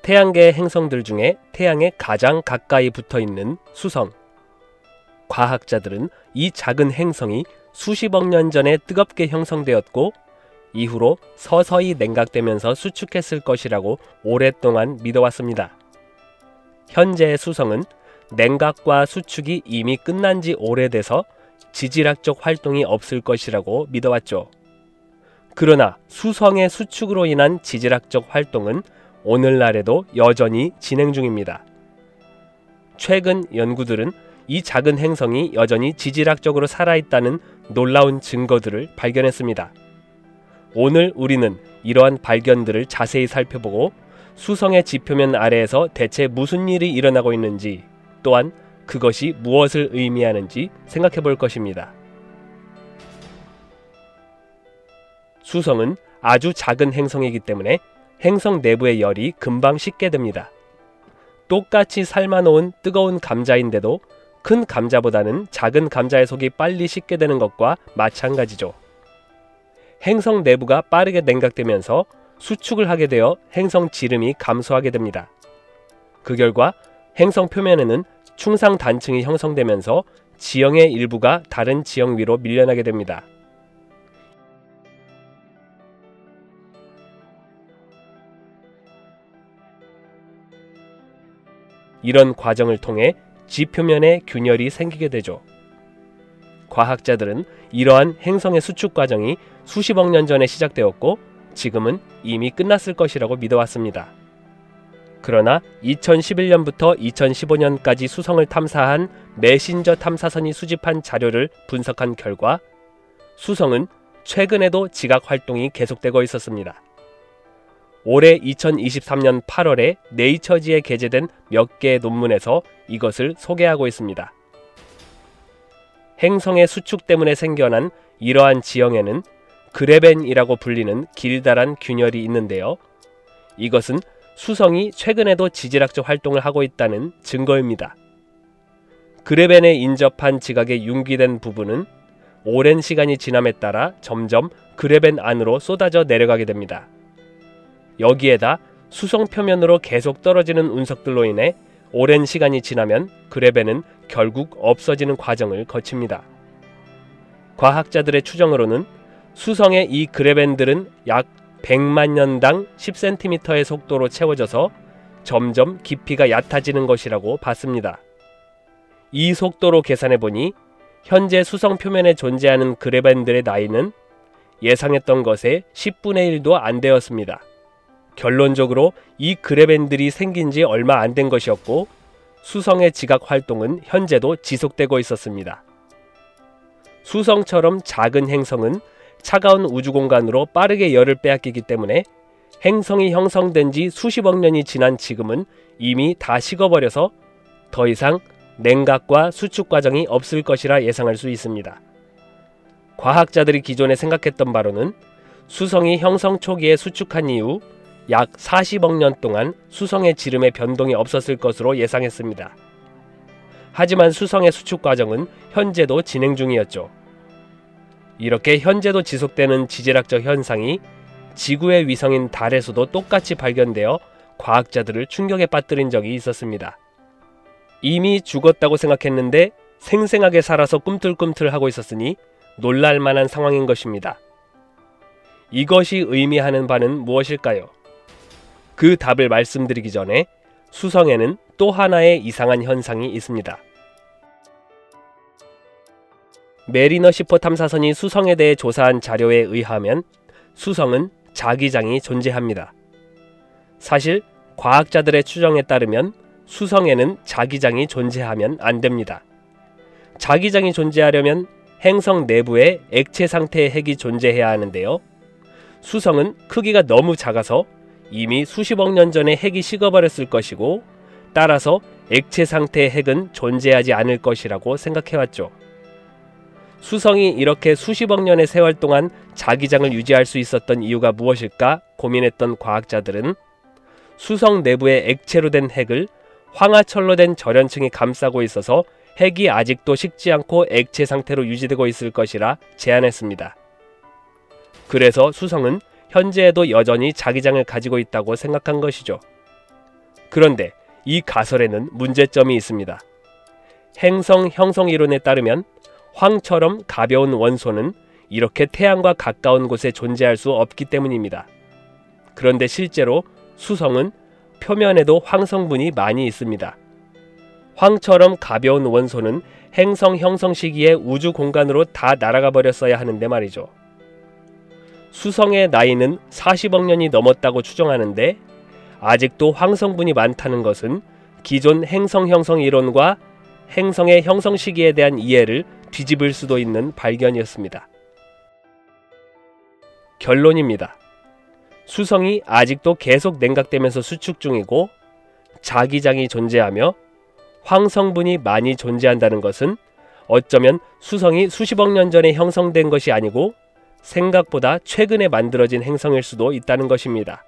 태양계의 행성들 중에 태양에 가장 가까이 붙어있는 수성. 과학자들은 이 작은 행성이 수십억 년 전에 뜨겁게 형성되었고 이후로 서서히 냉각되면서 수축했을 것이라고 오랫동안 믿어왔습니다. 현재의 수성은 냉각과 수축이 이미 끝난 지 오래돼서 지질학적 활동이 없을 것이라고 믿어왔죠. 그러나 수성의 수축으로 인한 지질학적 활동은 오늘날에도 여전히 진행 중입니다. 최근 연구들은 이 작은 행성이 여전히 지질학적으로 살아있다는 놀라운 증거들을 발견했습니다. 오늘 우리는 이러한 발견들을 자세히 살펴보고 수성의 지표면 아래에서 대체 무슨 일이 일어나고 있는지, 또한 그것이 무엇을 의미하는지 생각해 볼 것입니다. 수성은 아주 작은 행성이기 때문에 행성 내부의 열이 금방 식게 됩니다. 똑같이 삶아놓은 뜨거운 감자인데도 큰 감자보다는 작은 감자의 속이 빨리 식게 되는 것과 마찬가지죠. 행성 내부가 빠르게 냉각되면서 수축을 하게 되어 행성 지름이 감소하게 됩니다. 그 결과 행성 표면에는 충상 단층이 형성되면서 지형의 일부가 다른 지형 위로 밀려나게 됩니다. 이런 과정을 통해 지표면에 균열이 생기게 되죠. 과학자들은 이러한 행성의 수축 과정이 수십억 년 전에 시작되었고 지금은 이미 끝났을 것이라고 믿어왔습니다. 그러나 2011년부터 2015년까지 수성을 탐사한 메신저 탐사선이 수집한 자료를 분석한 결과 수성은 최근에도 지각 활동이 계속되고 있었습니다. 올해 2023년 8월에 네이처지에 게재된 몇 개의 논문에서 이것을 소개하고 있습니다. 행성의 수축 때문에 생겨난 이러한 지형에는 그레벤이라고 불리는 길다란 균열이 있는데요. 이것은 수성이 최근에도 지질학적 활동을 하고 있다는 증거입니다. 그레벤에 인접한 지각의 융기된 부분은 오랜 시간이 지남에 따라 점점 그레벤 안으로 쏟아져 내려가게 됩니다. 여기에다 수성 표면으로 계속 떨어지는 운석들로 인해 오랜 시간이 지나면 그레벤은 결국 없어지는 과정을 거칩니다. 과학자들의 추정으로는 수성의 이 그레벤들은 약 100만 년당 10cm의 속도로 채워져서 점점 깊이가 얕아지는 것이라고 봤습니다. 이 속도로 계산해보니 현재 수성 표면에 존재하는 그레벤들의 나이는 예상했던 것의 10분의 1도 안 되었습니다. 결론적으로 이 그레벤들이 생긴 지 얼마 안 된 것이었고 수성의 지각 활동은 현재도 지속되고 있었습니다. 수성처럼 작은 행성은 차가운 우주공간으로 빠르게 열을 빼앗기기 때문에 행성이 형성된 지 수십억 년이 지난 지금은 이미 다 식어버려서 더 이상 냉각과 수축 과정이 없을 것이라 예상할 수 있습니다. 과학자들이 기존에 생각했던 바로는 수성이 형성 초기에 수축한 이후 약 40억 년 동안 수성의 지름에 변동이 없었을 것으로 예상했습니다. 하지만 수성의 수축 과정은 현재도 진행 중이었죠. 이렇게 현재도 지속되는 지질학적 현상이 지구의 위성인 달에서도 똑같이 발견되어 과학자들을 충격에 빠뜨린 적이 있었습니다. 이미 죽었다고 생각했는데 생생하게 살아서 꿈틀꿈틀하고 있었으니 놀랄만한 상황인 것입니다. 이것이 의미하는 바는 무엇일까요? 그 답을 말씀드리기 전에 수성에는 또 하나의 이상한 현상이 있습니다. 메리너 10호 탐사선이 수성에 대해 조사한 자료에 의하면 수성은 자기장이 존재합니다. 사실 과학자들의 추정에 따르면 수성에는 자기장이 존재하면 안 됩니다. 자기장이 존재하려면 행성 내부에 액체 상태의 핵이 존재해야 하는데요. 수성은 크기가 너무 작아서 이미 수십억 년 전에 핵이 식어버렸을 것이고 따라서 액체 상태의 핵은 존재하지 않을 것이라고 생각해왔죠. 수성이 이렇게 수십억 년의 세월 동안 자기장을 유지할 수 있었던 이유가 무엇일까 고민했던 과학자들은 수성 내부의 액체로 된 핵을 황화철로 된 절연층이 감싸고 있어서 핵이 아직도 식지 않고 액체 상태로 유지되고 있을 것이라 제안했습니다. 그래서 수성은 현재에도 여전히 자기장을 가지고 있다고 생각한 것이죠. 그런데 이 가설에는 문제점이 있습니다. 행성 형성 이론에 따르면 황처럼 가벼운 원소는 이렇게 태양과 가까운 곳에 존재할 수 없기 때문입니다. 그런데 실제로 수성은 표면에도 황성분이 많이 있습니다. 황처럼 가벼운 원소는 행성 형성 시기에 우주 공간으로 다 날아가 버렸어야 하는데 말이죠. 수성의 나이는 40억 년이 넘었다고 추정하는데 아직도 황성분이 많다는 것은 기존 행성 형성 이론과 행성의 형성 시기에 대한 이해를 뒤집을 수도 있는 발견이었습니다. 결론입니다. 수성이 아직도 계속 냉각되면서 수축 중이고 자기장이 존재하며 황성분이 많이 존재한다는 것은 어쩌면 수성이 수십억 년 전에 형성된 것이 아니고 생각보다 최근에 만들어진 행성일 수도 있다는 것입니다.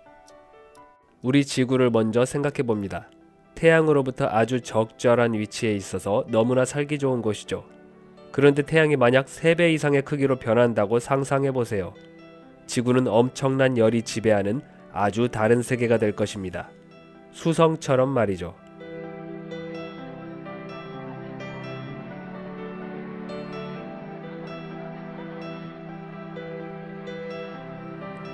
우리 지구를 먼저 생각해 봅니다. 태양으로부터 아주 적절한 위치에 있어서 너무나 살기 좋은 곳이죠. 그런데 태양이 만약 3배 이상의 크기로 변한다고 상상해 보세요. 지구는 엄청난 열이 지배하는 아주 다른 세계가 될 것입니다. 수성처럼 말이죠.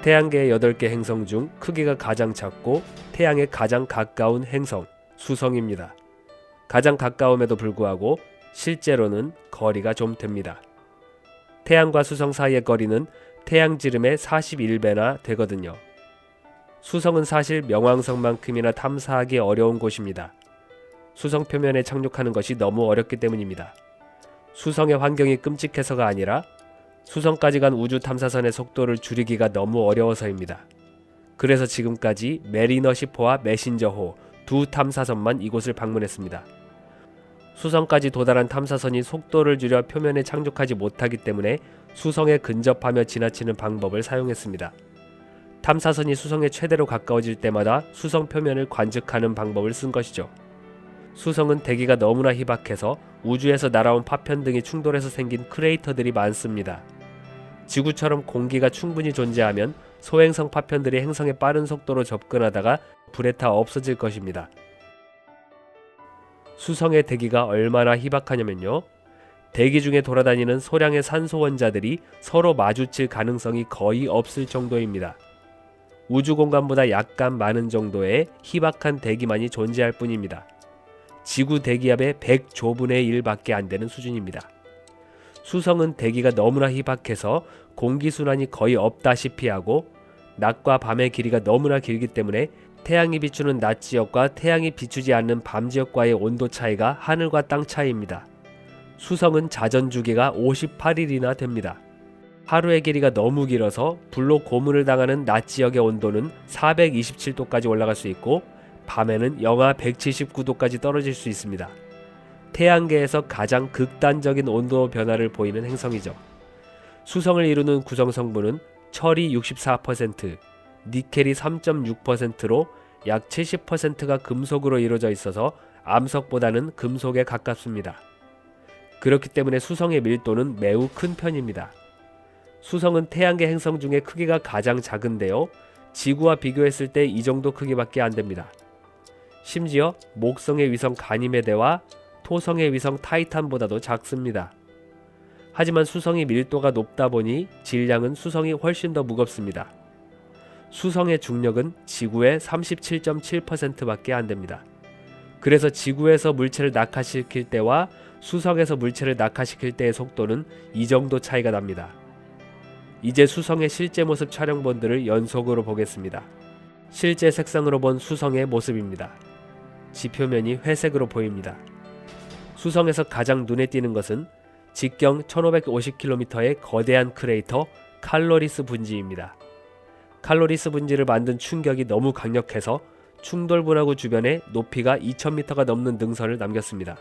태양계의 8개 행성 중 크기가 가장 작고 태양에 가장 가까운 행성, 수성입니다. 가장 가까움에도 불구하고 실제로는 거리가 좀 됩니다. 태양과 수성 사이의 거리는 태양 지름의 41배나 되거든요. 수성은 사실 명왕성만큼이나 탐사하기 어려운 곳입니다. 수성 표면에 착륙하는 것이 너무 어렵기 때문입니다. 수성의 환경이 끔찍해서가 아니라 수성까지 간 우주 탐사선의 속도를 줄이기가 너무 어려워서입니다. 그래서 지금까지 메리너 10호와 메신저호 두 탐사선만 이곳을 방문했습니다. 수성까지 도달한 탐사선이 속도를 줄여 표면에 착륙하지 못하기 때문에 수성에 근접하며 지나치는 방법을 사용했습니다. 탐사선이 수성에 최대로 가까워질 때마다 수성 표면을 관측하는 방법을 쓴 것이죠. 수성은 대기가 너무나 희박해서 우주에서 날아온 파편 등이 충돌해서 생긴 크레이터들이 많습니다. 지구처럼 공기가 충분히 존재하면 소행성 파편들이 행성에 빠른 속도로 접근하다가 불에 타 없어질 것입니다. 수성의 대기가 얼마나 희박하냐면요. 대기 중에 돌아다니는 소량의 산소 원자들이 서로 마주칠 가능성이 거의 없을 정도입니다. 우주 공간보다 약간 많은 정도의 희박한 대기만이 존재할 뿐입니다. 지구 대기압의 100조분의 1밖에 안 되는 수준입니다. 수성은 대기가 너무나 희박해서 공기순환이 거의 없다시피 하고 낮과 밤의 길이가 너무나 길기 때문에 태양이 비추는 낮 지역과 태양이 비추지 않는 밤 지역과의 온도 차이가 하늘과 땅 차이입니다. 수성은 자전 주기가 58일이나 됩니다. 하루의 길이가 너무 길어서 불로 고문을 당하는 낮 지역의 온도는 427도까지 올라갈 수 있고 밤에는 영하 179도까지 떨어질 수 있습니다. 태양계에서 가장 극단적인 온도 변화를 보이는 행성이죠. 수성을 이루는 구성 성분은 철이 64%, 니켈이 3.6%로 약 70%가 금속으로 이루어져 있어서 암석보다는 금속에 가깝습니다. 그렇기 때문에 수성의 밀도는 매우 큰 편입니다. 수성은 태양계 행성 중에 크기가 가장 작은데요. 지구와 비교했을 때 이 정도 크기밖에 안 됩니다. 심지어 목성의 위성 가니메데와 토성의 위성 타이탄보다도 작습니다. 하지만 수성이 밀도가 높다 보니 질량은 수성이 훨씬 더 무겁습니다. 수성의 중력은 지구의 37.7%밖에 안 됩니다. 그래서 지구에서 물체를 낙하시킬 때와 수성에서 물체를 낙하시킬 때의 속도는 이 정도 차이가 납니다. 이제 수성의 실제 모습 촬영본들을 연속으로 보겠습니다. 실제 색상으로 본 수성의 모습입니다. 지표면이 회색으로 보입니다. 수성에서 가장 눈에 띄는 것은 직경 1550km의 거대한 크레이터 칼로리스 분지입니다. 칼로리스 분지를 만든 충격이 너무 강력해서 충돌분화구 주변에 높이가 2000m가 넘는 능선을 남겼습니다.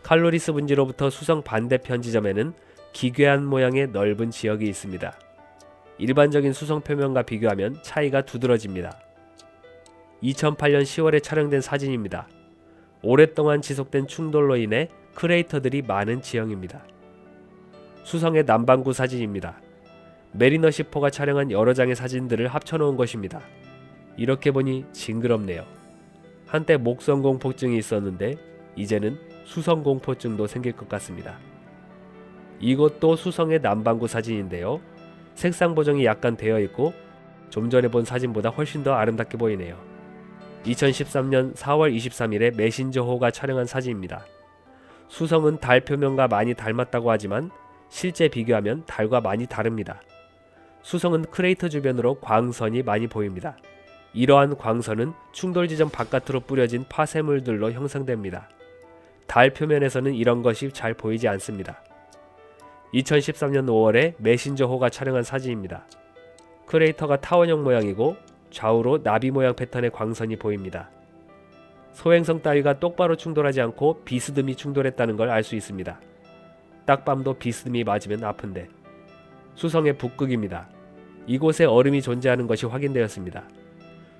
칼로리스 분지로부터 수성 반대편 지점에는 기괴한 모양의 넓은 지역이 있습니다. 일반적인 수성 표면과 비교하면 차이가 두드러집니다. 2008년 10월에 촬영된 사진입니다. 오랫동안 지속된 충돌로 인해 크레이터들이 많은 지형입니다. 수성의 남반구 사진입니다. 메리너 10호가 촬영한 여러 장의 사진들을 합쳐놓은 것입니다. 이렇게 보니 징그럽네요. 한때 목성공포증이 있었는데 이제는 수성공포증도 생길 것 같습니다. 이것도 수성의 남반구 사진인데요. 색상 보정이 약간 되어 있고 좀 전에 본 사진보다 훨씬 더 아름답게 보이네요. 2013년 4월 23일에 메신저호가 촬영한 사진입니다. 수성은 달 표면과 많이 닮았다고 하지만 실제 비교하면 달과 많이 다릅니다. 수성은 크레이터 주변으로 광선이 많이 보입니다. 이러한 광선은 충돌 지점 바깥으로 뿌려진 파쇄물들로 형성됩니다. 달 표면에서는 이런 것이 잘 보이지 않습니다. 2013년 5월에 메신저호가 촬영한 사진입니다. 크레이터가 타원형 모양이고 좌우로 나비 모양 패턴의 광선이 보입니다. 소행성 따위가 똑바로 충돌하지 않고 비스듬히 충돌했다는 걸 알 수 있습니다. 딱밤도 비스듬히 맞으면 아픈데. 수성의 북극입니다. 이곳에 얼음이 존재하는 것이 확인되었습니다.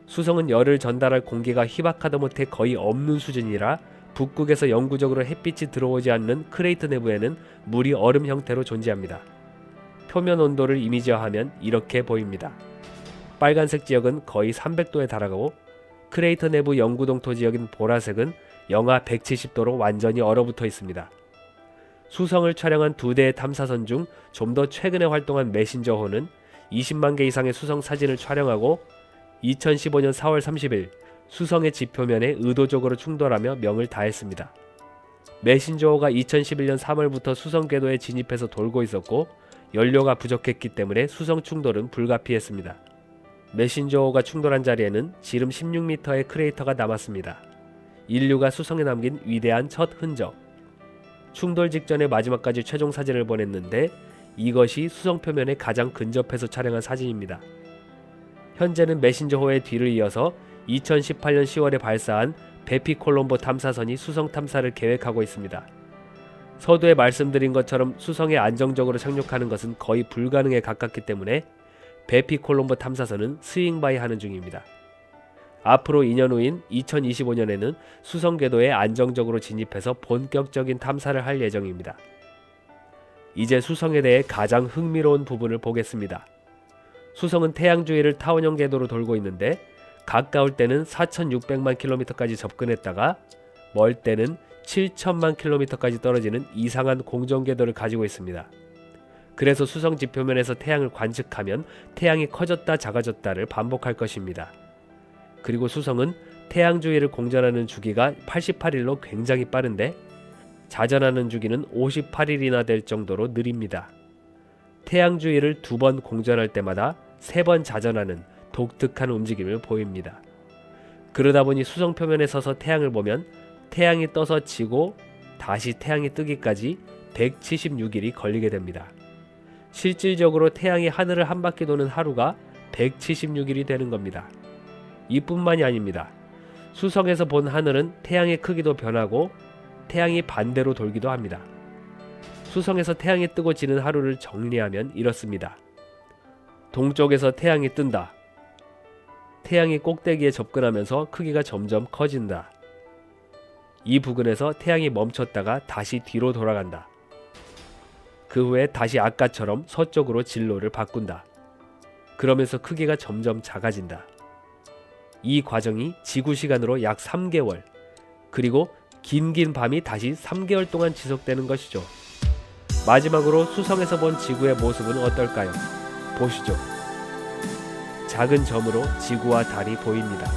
수성은 열을 전달할 공기가 희박하다 못해 거의 없는 수준이라 북극에서 영구적으로 햇빛이 들어오지 않는 크레이터 내부에는 물이 얼음 형태로 존재합니다. 표면 온도를 이미지화하면 이렇게 보입니다. 빨간색 지역은 거의 300도에 달하고 크레이터 내부 영구동토 지역인 보라색은 영하 170도로 완전히 얼어붙어 있습니다. 수성을 촬영한 2대의 탐사선 중 좀 더 최근에 활동한 메신저호는 20만 개 이상의 수성 사진을 촬영하고 2015년 4월 30일 수성의 지표면에 의도적으로 충돌하며 명을 다했습니다. 메신저호가 2011년 3월부터 수성 궤도에 진입해서 돌고 있었고 연료가 부족했기 때문에 수성 충돌은 불가피했습니다. 메신저호가 충돌한 자리에는 지름 16m의 크레이터가 남았습니다. 인류가 수성에 남긴 위대한 첫 흔적. 충돌 직전에 마지막까지 최종 사진을 보냈는데 이것이 수성 표면에 가장 근접해서 촬영한 사진입니다. 현재는 메신저호의 뒤를 이어서 2018년 10월에 발사한 베피콜롬보 탐사선이 수성 탐사를 계획하고 있습니다. 서두에 말씀드린 것처럼 수성에 안정적으로 착륙하는 것은 거의 불가능에 가깝기 때문에 베피콜롬보 탐사선은 스윙바이 하는 중입니다. 앞으로 2년 후인 2025년에는 수성 궤도에 안정적으로 진입해서 본격적인 탐사를 할 예정입니다. 이제 수성에 대해 가장 흥미로운 부분을 보겠습니다. 수성은 태양 주위를 타원형 궤도로 돌고 있는데 가까울 때는 4,600만 킬로미터까지 접근했다가 멀 때는 7천만 킬로미터까지 떨어지는 이상한 공전 궤도를 가지고 있습니다. 그래서 수성 지표면에서 태양을 관측하면 태양이 커졌다 작아졌다를 반복할 것입니다. 그리고 수성은 태양 주위를 공전하는 주기가 88일로 굉장히 빠른데 자전하는 주기는 58일이나 될 정도로 느립니다. 태양 주위를 2번 공전할 때마다 3번 자전하는 독특한 움직임을 보입니다. 그러다 보니 수성 표면에 서서 태양을 보면 태양이 떠서 지고 다시 태양이 뜨기까지 176일이 걸리게 됩니다. 실질적으로 태양이 하늘을 한 바퀴 도는 하루가 176일이 되는 겁니다. 이뿐만이 아닙니다. 수성에서 본 하늘은 태양의 크기도 변하고 태양이 반대로 돌기도 합니다. 수성에서 태양이 뜨고 지는 하루를 정리하면 이렇습니다. 동쪽에서 태양이 뜬다. 태양이 꼭대기에 접근하면서 크기가 점점 커진다. 이 부근에서 태양이 멈췄다가 다시 뒤로 돌아간다. 그 후에 다시 아까처럼 서쪽으로 진로를 바꾼다. 그러면서 크기가 점점 작아진다. 이 과정이 지구 시간으로 약 3개월, 그리고 긴 밤이 다시 3개월 동안 지속되는 것이죠. 마지막으로 수성에서 본 지구의 모습은 어떨까요? 보시죠. 작은 점으로 지구와 달이 보입니다.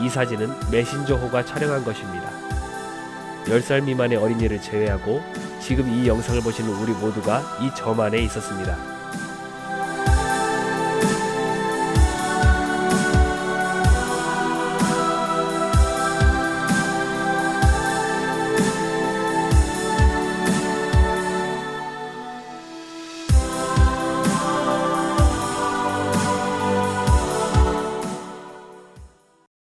이 사진은 메신저호가 촬영한 것입니다. 10살 미만의 어린이를 제외하고 지금 이 영상을 보시는 우리 모두가 이 점 안에 있었습니다.